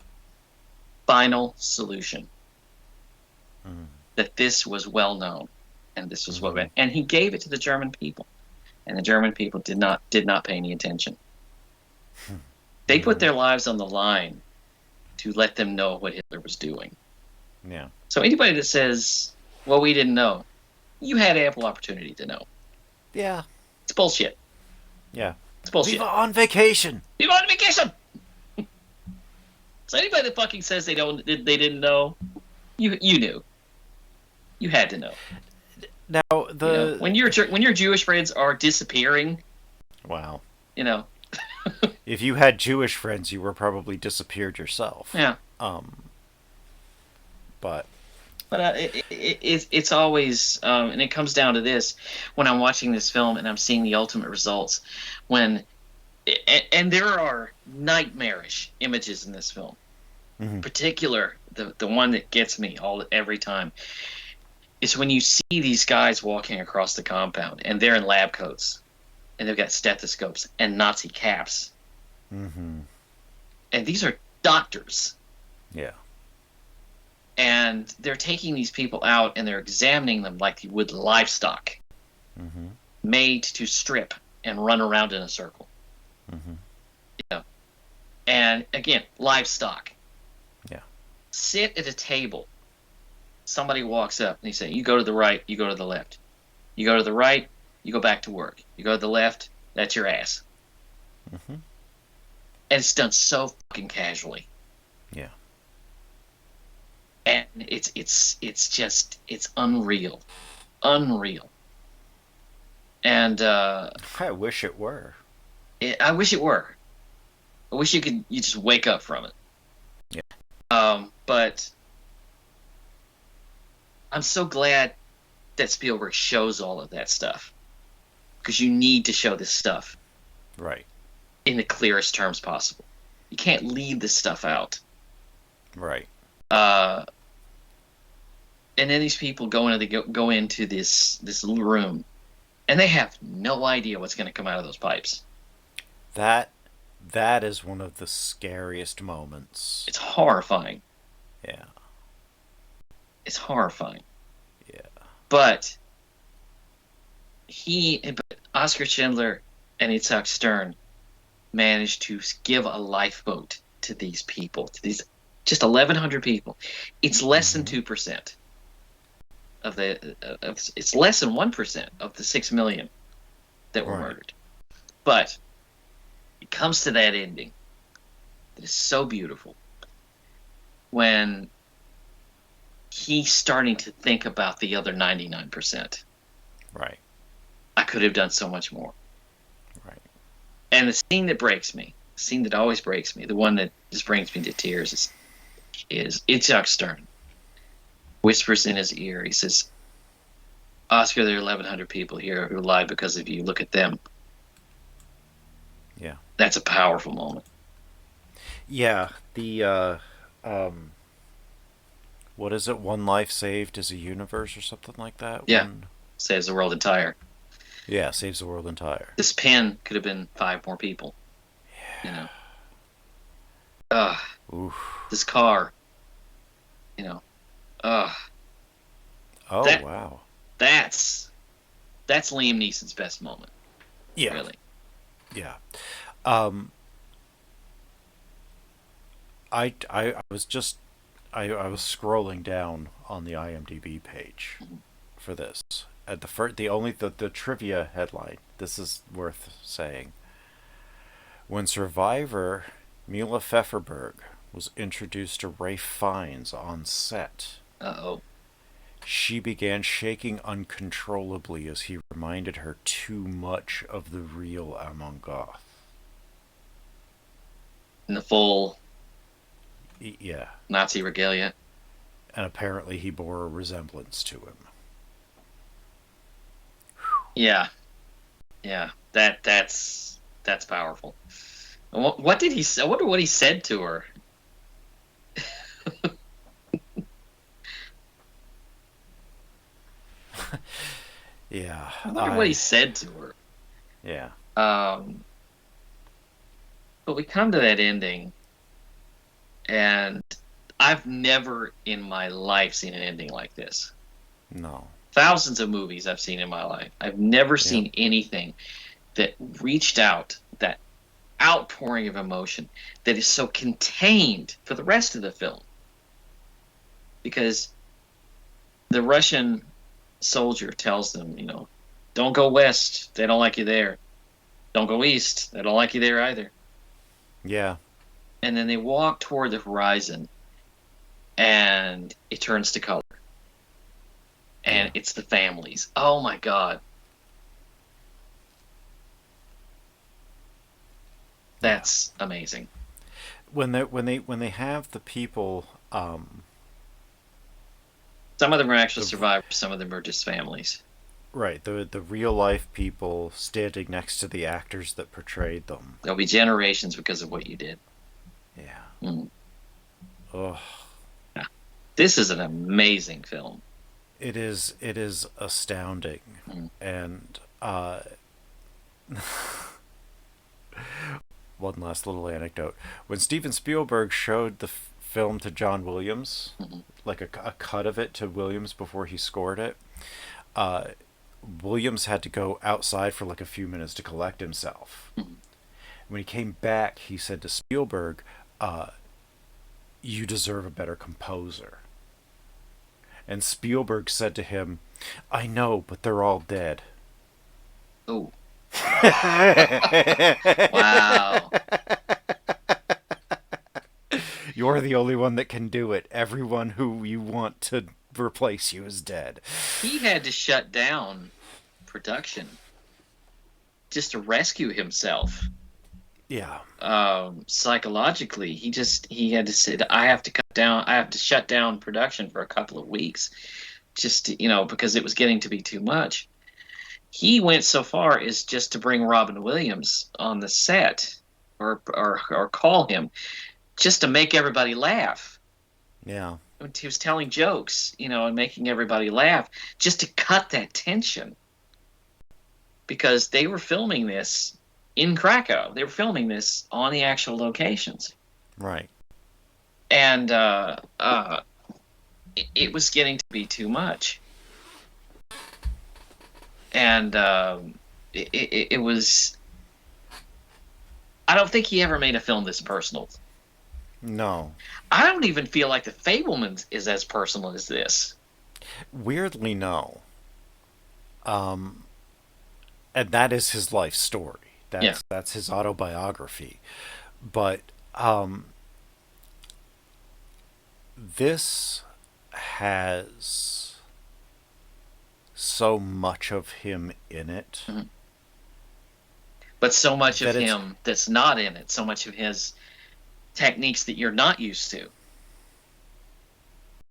final solution. Mm-hmm. That this was well known, and this was Mm-hmm. and he gave it to the German people, and the German people did not pay any attention. They put their lives on the line to let them know what Hitler was doing. Yeah. So anybody that says, well, we didn't know, you had ample opportunity to know. Yeah. It's bullshit. Yeah. It's bullshit. Viva on vacation! Viva on vacation! So anybody that fucking says they didn't know, you knew. You had to know. Now, when your Jewish friends are disappearing, wow. you know. If you had Jewish friends, you were probably disappeared yourself. Yeah. But it's always, and it comes down to this: when I'm watching this film and I'm seeing the ultimate results, and there are nightmarish images in this film. Mm-hmm. In particular, the one that gets me every time is when you see these guys walking across the compound, and they're in lab coats, and they've got stethoscopes and Nazi caps. Mm-hmm. And these are doctors. Yeah. And they're taking these people out and they're examining them like you would livestock, Mm-hmm. made to strip and run around in a circle. Mm-hmm. Yeah. And again, livestock. Yeah. Sit at a table. Somebody walks up and they say, you go to the right, you go to the left. You go to the right, you go back to work. You go to the left, that's your ass. Mm-hmm. And it's done so fucking casually. Yeah. And it's unreal. Unreal. And I wish it were. I wish it were. I wish you just wake up from it. Yeah. But I'm so glad that Spielberg shows all of that stuff, because you need to show this stuff Right. in the clearest terms possible. You can't leave this stuff out. Right. And then these people go into this little room, and they have no idea what's going to come out of those pipes. That is one of the scariest moments. It's horrifying. Yeah. It's horrifying. Yeah. But Oscar Schindler and Itzhak Stern managed to give a lifeboat to these people, to these just 1,100 people. It's less than 2% of it's less than 1% of the 6 million that were murdered. But it comes to that ending that is so beautiful when he's starting to think about the other 99%. Right. I could have done so much more. Right. And the scene that breaks me, the scene that always breaks me, the one that just brings me to tears is Itzhak Stern whispers in his ear. He says, Oscar, there are 1,100 people here who lied because of you. Look at them. Yeah. That's a powerful moment. Yeah. The what is it? One life saved is a universe, or something like that. Yeah. Saves the world entire. Yeah, saves the world entire. This pen could have been 5 more people. Yeah. You know. Oof. This car. You know. Oh, wow. That's Liam Neeson's best moment. Yeah. Really. Yeah. I was scrolling down on the IMDb page for this. At the trivia headline. This is worth saying. When survivor Mila Pfefferberg was introduced to Ralph Fiennes on set, She began shaking uncontrollably as he reminded her too much of the real Amon Goth. In the full Yeah. Nazi regalia. And apparently he bore a resemblance to him. Yeah. Yeah. That's powerful. What did he say? I wonder what he said to her. Yeah. I wonder what he said to her. Yeah. But we come to that ending, and I've never in my life seen an ending like this. No. Thousands of movies I've seen in my life. I've never seen anything that reached out, that outpouring of emotion that is so contained for the rest of the film. Because the Russian soldier tells them, don't go west, they don't like you there. Don't go east, they don't like you there either. Yeah. And then they walk toward the horizon, and it turns to color. And it's the families. Oh my God. That's amazing. When they have the people, some of them are actual survivors, some of them are just families. Right, the real life people standing next to the actors that portrayed them. There'll be generations because of what you did. Yeah. Mm. Oh. Yeah. This is an amazing film. It is astounding. And one last little anecdote. When Steven Spielberg showed the film to John Williams, like a cut of it to Williams before he scored it, Williams had to go outside for like a few minutes to collect himself. When he came back, he said to Spielberg, you deserve a better composer. And Spielberg said to him, I know, but they're all dead. Oh. Wow. You're the only one that can do it. Everyone who you want to replace you is dead. He had to shut down production just to rescue himself. Yeah. Psychologically, he had to say, I have to shut down production for a couple of weeks, just to, because it was getting to be too much. He went so far as just to bring Robin Williams on the set or call him just to make everybody laugh. Yeah. He was telling jokes, and making everybody laugh just to cut that tension. Because they were filming this in Krakow. They were filming this on the actual locations. Right. And it was getting to be too much. And it was... I don't think he ever made a film this personal. No. I don't even feel like The Fabelmans is as personal as this. Weirdly, no. And that is his life story. That's his autobiography. But this has so much of him in it. Mm-hmm. But so much of him that's not in it. So much of his techniques that you're not used to.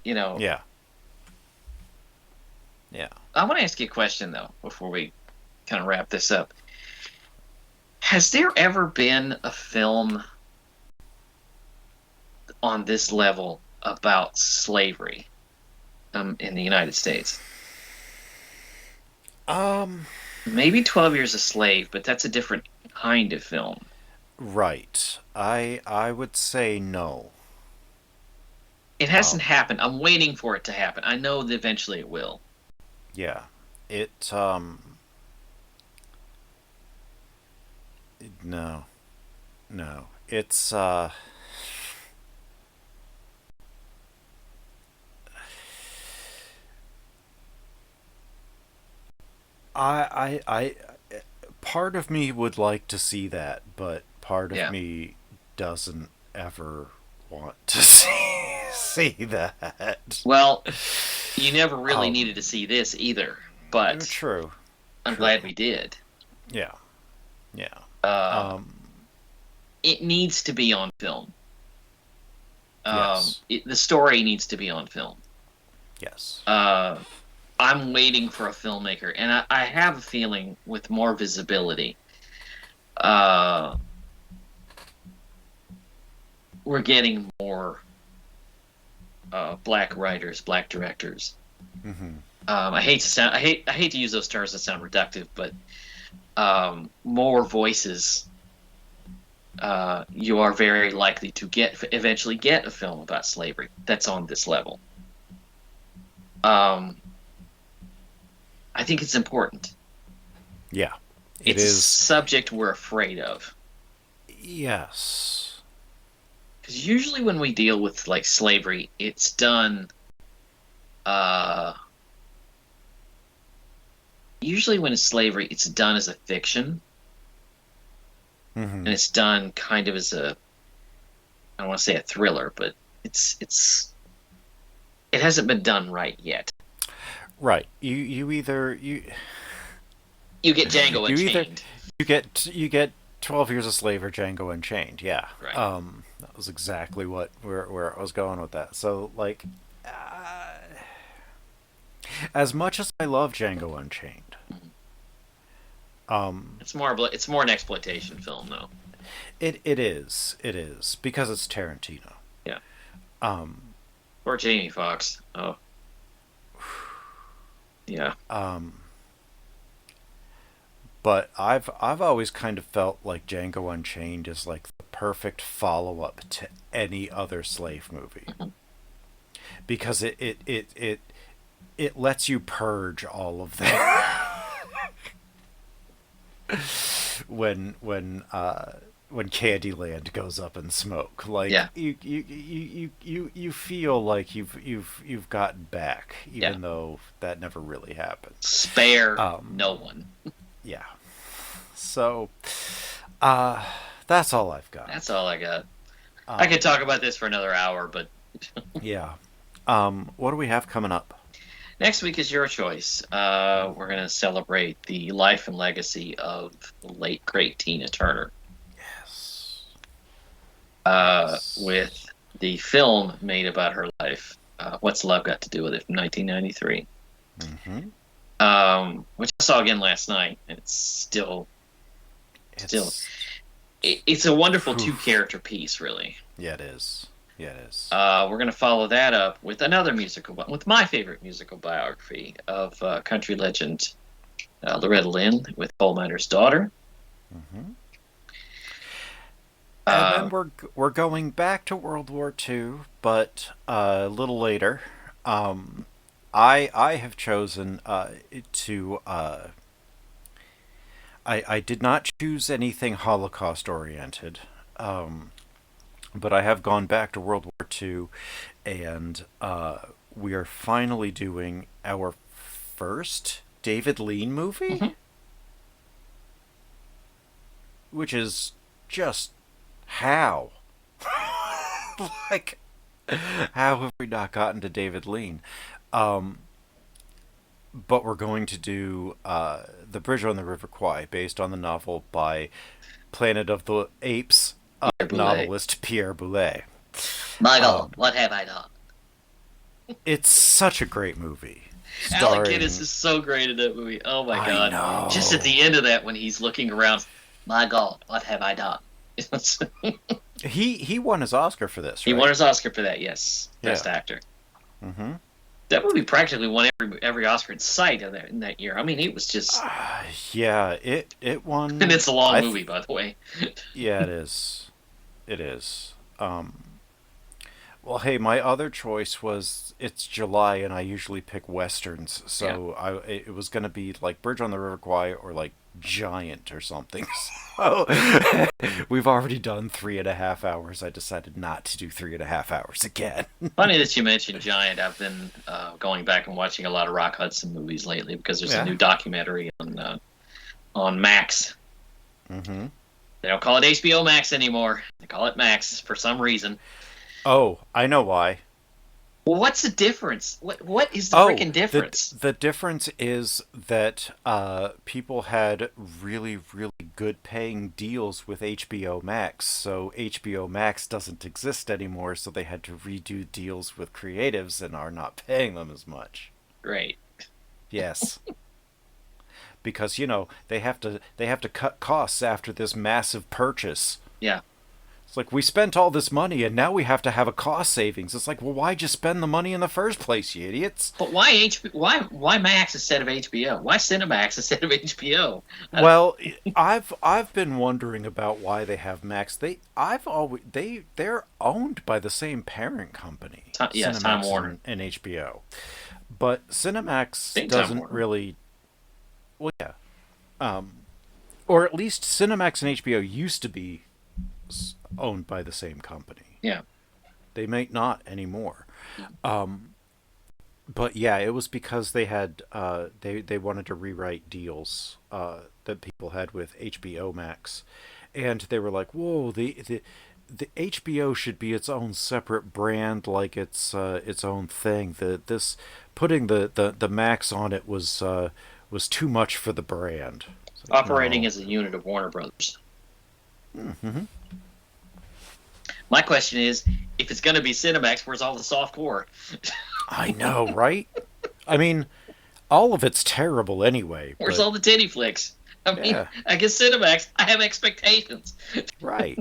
Yeah. Yeah. I want to ask you a question, though, before we kind of wrap this up. Has there ever been a film on this level about slavery in the United States? Maybe 12 Years a Slave, but that's a different kind of film. Right. I would say no. It hasn't happened. I'm waiting for it to happen. I know that eventually it will. Yeah. No. It's I part of me would like to see that, but part of me doesn't ever want to see that. Well, You never really needed to see this either, but True. I'm glad we did. Yeah. Yeah. It needs to be on film. Yes. The story needs to be on film. Yes. I'm waiting for a filmmaker, and I have a feeling with more visibility, we're getting more black writers, black directors. Mm-hmm. I hate to use those terms that sound reductive, but more voices. You are very likely to eventually get a film about slavery that's on this level. I think it's important. Yeah. It's a subject we're afraid of. Yes. Because usually when we deal with like slavery, it's done. Usually when it's slavery, it's done as a fiction, and it's done kind of as a. I don't want to say a thriller, but it hasn't been done right yet. Right. You get Django Unchained. You get 12 Years a Slave or Django Unchained. Yeah. Right. That was exactly where I was going with that. So like, as much as I love Django Unchained, it's more an exploitation film though. It is because it's Tarantino. Yeah. Or Jamie Foxx. Oh. Yeah. But I've always kind of felt like Django Unchained is like the perfect follow-up to any other slave movie. Because it lets you purge all of that. when Candyland goes up in smoke, like you feel like you've gotten back, even though that never really happened. Spare no one. Yeah. So, that's all I've got. That's all I got. I could talk about this for another hour, but yeah. What do we have coming up? Next week is your choice. We're going to celebrate the life and legacy of the late, great Tina Turner. Yes. With the film made about her life, What's Love Got to Do with It, from 1993. Mm-hmm. Which I saw again last night, and it's a wonderful two-character piece, really. Yeah, it is. Yeah, it is. We're going to follow that up with with my favorite musical biography of country legend Loretta Lynn, with Coal Miner's Daughter. Mm-hmm. And then we're going back to World War II, but a little later. I have chosen to. I did not choose anything Holocaust oriented, but I have gone back to World War II, and we are finally doing our first David Lean movie, which is just how. Like, how have we not gotten to David Lean? But we're going to do The Bridge on the River Kwai, based on the novel by Planet of the Apes novelist Pierre Boulet. My God, what have I done? It's such a great movie. Alec Guinness is so great in that movie. Oh my God. I know. Just at the end of that, when he's looking around, my God, what have I done? He won his Oscar for this, right? He won his Oscar for that, yes. Best actor. Mm-hmm. That movie practically won every Oscar in sight in that year. I mean, it was just... yeah, it won... And it's a long movie, by the way. Yeah, it is. It is. Well, hey, my other choice was, it's July, and I usually pick Westerns, so it was going to be like Bridge on the River Kwai or like Giant or something. So we've already done 3.5 hours. I decided not to do 3.5 hours again. Funny that you mentioned Giant. I've been going back and watching a lot of Rock Hudson movies lately, because there's a new documentary on Max. Mm-hmm. They don't call it HBO Max anymore. They call it Max for some reason. Oh, I know why. Well, what's the difference? What is the Oh, freaking difference? the difference is that people had really, really good paying deals with HBO Max, so HBO Max doesn't exist anymore, so they had to redo deals with creatives and are not paying them as much. Right. Yes. Because, they have to cut costs after this massive purchase. Yeah. It's like, we spent all this money and now we have to have a cost savings. It's like, well, why'd you spend the money in the first place, you idiots? But why Max instead of HBO? Why Cinemax instead of HBO? Well, I've been wondering about why they have Max. They're owned by the same parent company, Yes, Time Warner and HBO. But Cinemax Big Time doesn't Warner. really. Well, yeah. Or at least Cinemax and HBO used to be owned by the same company. Yeah. They may not anymore. But yeah, it was because they had they wanted to rewrite deals that people had with HBO Max, and they were like, "Whoa, the HBO should be its own separate brand, like its own thing. This putting the Max on it was too much for the brand." Like, Operating no. as a unit of Warner Brothers. Mm-hmm. My question is, if it's going to be Cinemax, where's all the soft core? I know, right? I mean, all of it's terrible anyway. Where's but- all the titty flicks? I mean, Yeah. I guess Cinemax, I have expectations. Right.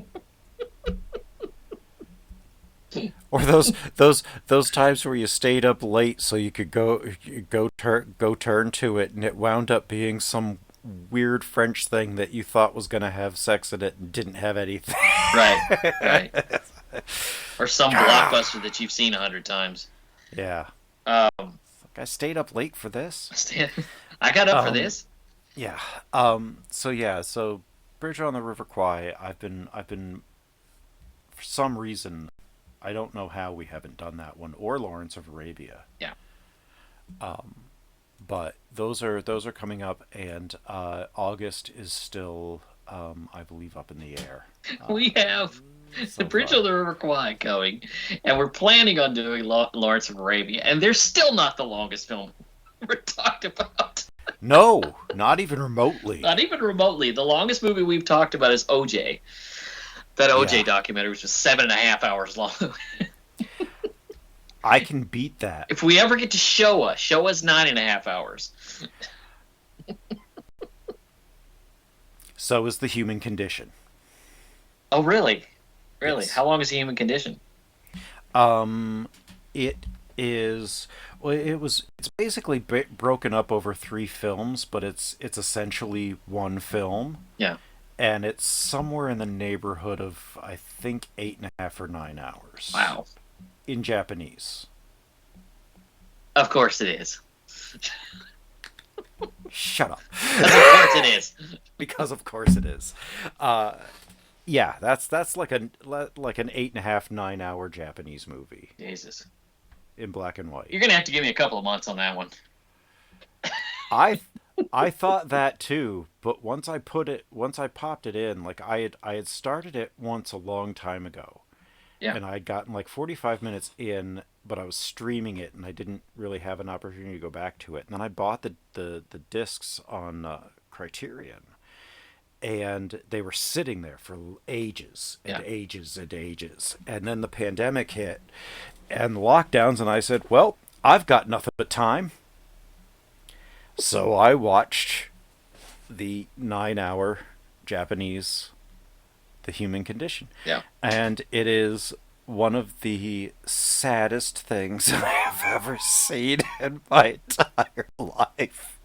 Or those times where you stayed up late so you could go turn to it, and it wound up being some weird French thing that you thought was going to have sex in it and didn't have anything. Right. Or some blockbuster that you've seen 100 times. Yeah. Um, I stayed up late for this. I got up for this. Yeah. So Bridge on the River Kwai, I've been for some reason, I don't know how we haven't done that one, or Lawrence of Arabia. Yeah. But those are coming up, and August is still, I believe, up in the air. We have so the Bridge far. on the River Kwai going, and we're planning on doing Lawrence of Arabia, and they're still not the longest film we're talked about. No, not even remotely. Not even remotely. The longest movie we've talked about is OJ. That OJ documentary was just 7.5 hours long. I can beat that. If we ever get to Showa's 9.5 hours. So is The Human Condition. Oh, really? Really? Yes. How long is the Human Condition? It is. Well, it's basically broken up over 3 films, but it's essentially one film. Yeah. And it's somewhere in the neighborhood of, I think, 8.5 or 9 hours. Wow. In Japanese. Of course it is. Shut up. Of course it is. Because of course it is. Yeah, that's like an 8.5, 9 hour Japanese movie Jesus. in black and white. You're going to have to give me a couple of months on that one. I thought that too, but once I popped it in, like I had started it once a long time ago. Yeah. And I had gotten like 45 minutes in, but I was streaming it and I didn't really have an opportunity to go back to it. And then I bought the discs on Criterion. And they were sitting there for ages and ages and ages. And then the pandemic hit and the lockdowns, and I said, well, I've got nothing but time. So I watched the 9-hour Japanese The Human Condition. Yeah. And it is one of the saddest things I have ever seen in my entire life.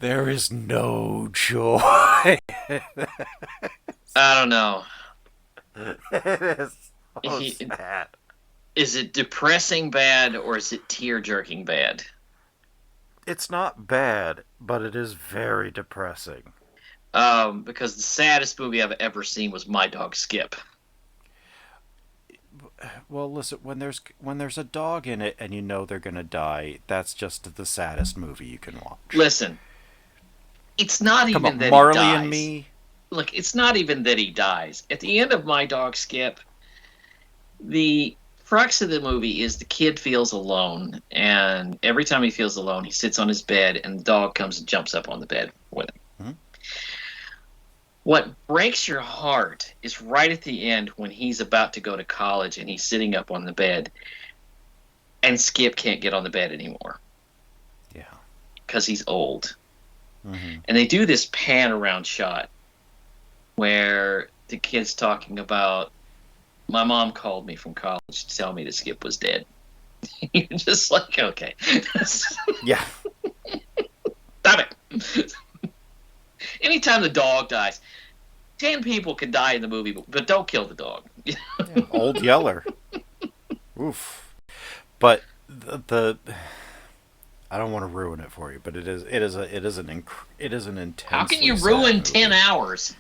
There is no joy. I don't know. It is so He- sad. Is it depressing bad or is it tear-jerking bad? It's not bad, but it is very depressing. Because the saddest movie I've ever seen was My Dog Skip. Well, listen, when there's a dog in it and you know they're gonna die, that's just the saddest movie you can watch. Listen, it's not Come even on, that Marley he dies. and Me. Look, it's not even that he dies. At the end of My Dog Skip, the crux of the movie is the kid feels alone, and every time he feels alone, he sits on his bed, and the dog comes and jumps up on the bed with him. Mm-hmm. What breaks your heart is right at the end when he's about to go to college and he's sitting up on the bed, and Skip can't get on the bed anymore. Yeah. Because he's old. Mm-hmm. And they do this pan around shot where the kid's talking about, my mom called me from college to tell me that Skip was dead. You're just like, okay. Yeah. Stop it. Anytime the dog dies, 10 people can die in the movie, but don't kill the dog. Yeah, Old Yeller. Oof. But the I don't want to ruin it for you, but it is an intensely How can you sad ruin movie. 10 hours?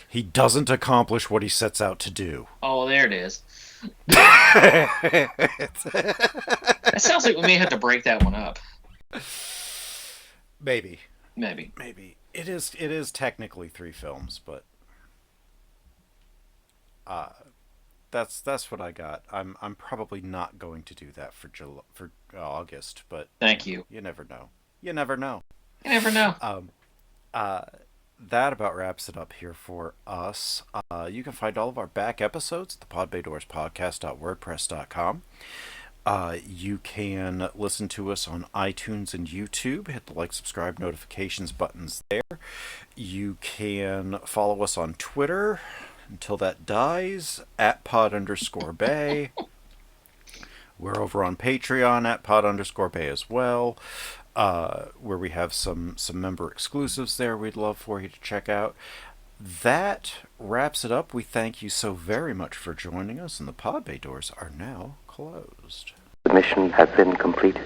He doesn't accomplish what he sets out to do. Oh, there it is. That sounds like we may have to break that one up. Maybe. It is technically 3 films, but that's what I got. I'm probably not going to do that for August, but Thank you. You never know. You never know. You never know. That about wraps it up here for us. You can find all of our back episodes at thepodbaydorspodcast.wordpress.com. You can listen to us on iTunes and YouTube. Hit the like, subscribe, notifications buttons there. You can follow us on Twitter until that dies, at pod_bay. We're over on Patreon at pod_bay as well, where we have some member exclusives there we'd love for you to check out. That wraps it up. We thank you so very much for joining us, and the pod bay doors are now closed. The mission has been completed.